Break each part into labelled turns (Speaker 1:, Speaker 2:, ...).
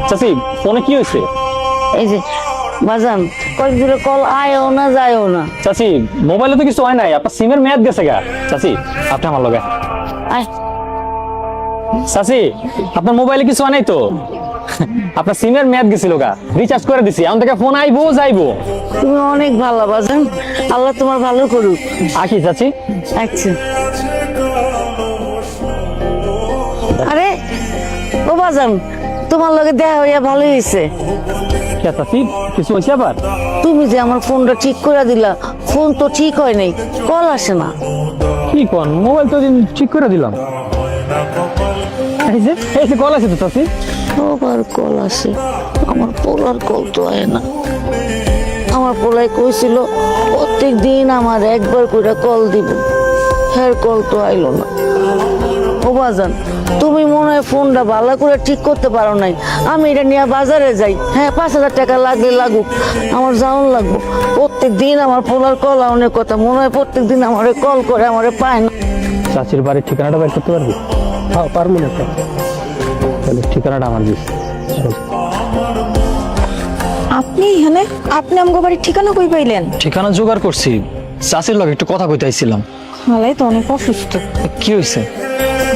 Speaker 1: চাচি ফোনে কি হয়েছে?
Speaker 2: এই যে বাজান কয়েকদিন কল আয়ও না যায়ও না।
Speaker 1: চাচি মোবাইলে তো কিছু হয় নাই, আপনার সিমের মেয়াদ গেছে গা। চাচি আপনি আমার লগে
Speaker 2: আয়
Speaker 1: চাচি, আপনার মোবাইলে কিছু হয় নাই তো? আপনার সিমের মেয়াদ গেছিল গা, রিচার্জ করে দিছি, এখন থেকে ফোন আইবো যাইবো।
Speaker 2: তুমি অনেক ভালো বাজান, আল্লাহ তোমার ভালো করুক।
Speaker 1: আকি চাচি।
Speaker 2: আচ্ছা আরে ও বাজান, তোমার লগে দেখা হইয়া ভালো হয়েছে।
Speaker 1: কে চাচি, কিছু হয়েছে আবার?
Speaker 2: তুমি যে আমার ফোনটা ঠিক করে দিলা, ফোন তো ঠিক হয় নাই, কল আসে না।
Speaker 1: কি কোন, মোবাইল তো দিন ঠিক করে দিলাম। এই যে কল আছে তো চাচি।
Speaker 2: সবার কল আসে, আমার পোলার কল তো হয় না। আমার পোলাই কইছিল প্রত্যেক দিন আমার একবার করে কল দিব, হ্যাঁ কল তো আইলো না। ও বাজান, তুমি মনে হয় ফোনটা ভালো করে ঠিক করতে পারো নাই। আমি এটা নিয়ে বাজারে যাই, হ্যাঁ 5,000 টাকা লাগলে লাগুক, আমার যাওয়ান লাগবো। প্রত্যেক দিন আমার পোলার কল অনেক কথা, মনে হয় প্রত্যেক দিন আমারে কল করে, আমারে পায় না।
Speaker 1: চাচির বাড়ির ঠিকানাটা বের করতে পারবি? হ্যাঁ পারবো না, তাহলে ঠিকানাটা আমার দিস।
Speaker 3: আপনি এখানে? আপনি আমগো বাড়ির ঠিকানা কই পাইলেন?
Speaker 1: ঠিকানা জোগাড় করছি, চাচির লগে একটু কথা কইতে আইছিলাম।
Speaker 3: খালাই তো অনেক অসুস্থ,
Speaker 1: কি হয়েছে?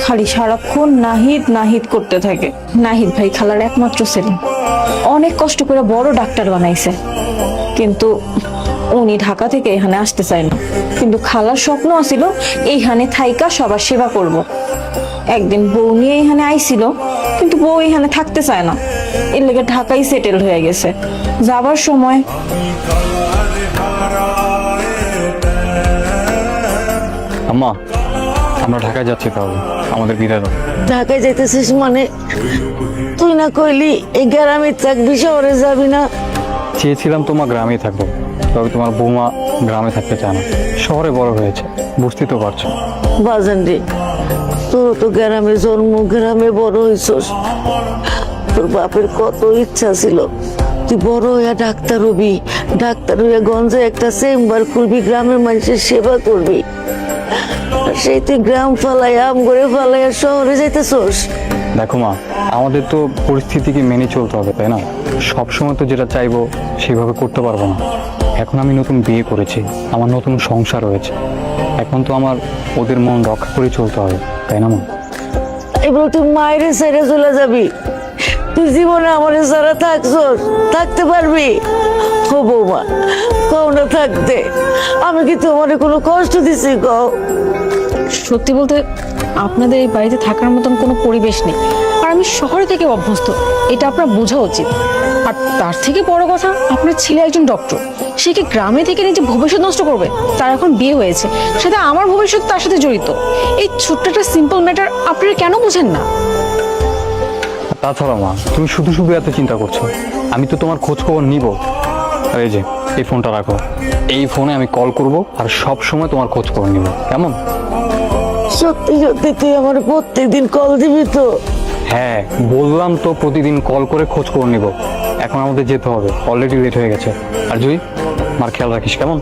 Speaker 3: খালি সারাক্ষণ নাহিদ নাহিদ করতে থাকে। নাহিদ ভাই খালার একমাত্র ছেলে, অনেক কষ্ট করে বড় ডাক্তার বানাইছে, কিন্তু উনি ঢাকা থেকে এখানে আসতে চায় না। কিন্তু খালার স্বপ্ন ছিল এইখানে থাইকা সবার সেবা করব। একদিন বউ নিয়ে এখানে আইছিল, কিন্তু বউ এখানে থাকতে চায় না, এর লেগে ঢাকায় সেটেল হয়ে গেছে। যাবার সময়
Speaker 1: আম্মা, আমরা ঢাকায় যাচ্ছি, তাহলে আমাদের বিদায় দাও।
Speaker 2: ঢাকায় যাইতেছিস মানে? তুই না কইলি এই গ্রামে থাকবি, শহরে যাবি না?
Speaker 1: চেয়েছিলাম তোমার গ্রামেই থাকবো, তবে তোমার বৌমা গ্রামে থাকতে চায় না, শহরে বড় হয়েছে, বুঝতে তো পারছো।
Speaker 2: বাজান রে, তোর তো গ্রামে জন্ম, গ্রামে বড় হইছস। তোর বাপের কত ইচ্ছা ছিল তুই বড় হইয়া ডাক্তার হবি, ডাক্তার হইয়া গঞ্জে একটা চেম্বার খুলবি, গ্রামের মানুষের সেবা করবি। আর সেই তুই গ্রাম ফালাইয়া, আম করে ফালাইয়া শহরে যাইতেছস।
Speaker 1: দেখো মা, আমাদের তো পরিস্থিতিকে মেনে চলতে হবে, তাই না? সবসময় তো যেটা চাইবো সেভাবে করতে পারবো না। এখন আমি নতুন বিয়ে করেছি, আমার নতুন সংসার হয়েছে, এখন তো আমার ওদের মন রক্ষা করে চলতে হবে, তাই না মা?
Speaker 2: এবার তুই মায়ের ছেড়ে চলে যাবি? তুই জীবনে আমার ছাড়া থাকছস, থাকতে পারবি? ও বৌমা, কও না থাকতে। আমি কি তোমার কোনো কষ্ট দিছি? কও।
Speaker 3: সত্যি বলতে আপনাদের এই বাড়িতে থাকার মতন কোনো পরিবেশ নেই, আর আমি শহরে থেকে অভ্যস্ত, এটা আপনার বোঝা উচিত। আর তার থেকে বড় কথা, আপনার ছেলে একজন ডক্টর, সে কি গ্রামে থেকে নিজে ভবিষ্যৎ নষ্ট করবে? তার এখন বিয়ে হয়েছে, সাথে আমার ভবিষ্যৎ তার সাথে জড়িত। এই ছোট্ট একটা সিম্পল ম্যাটার আপনারা কেন বুঝেন না?
Speaker 1: তাছাড়া মা, তুমি শুধু শুধু এত চিন্তা করছো, আমি তো তোমার খোঁজ খবর নিব। আর এই যে এই ফোনটা রাখো, এই ফোনে আমি কল করব আর সব সময় তোমার খোঁজ খবর নিব, কেমন?
Speaker 2: সত্যি সত্যি তুই আমার প্রত্যেকদিন কল দিবি তো?
Speaker 1: হ্যাঁ বললাম তো, প্রতিদিন কল করে খোঁজ খবর নিব। এখন আমাদের যেতে হবে, অলরেডি লেট হয়ে গেছে। আর জুই, আমার খেয়াল রাখিস, কেমন?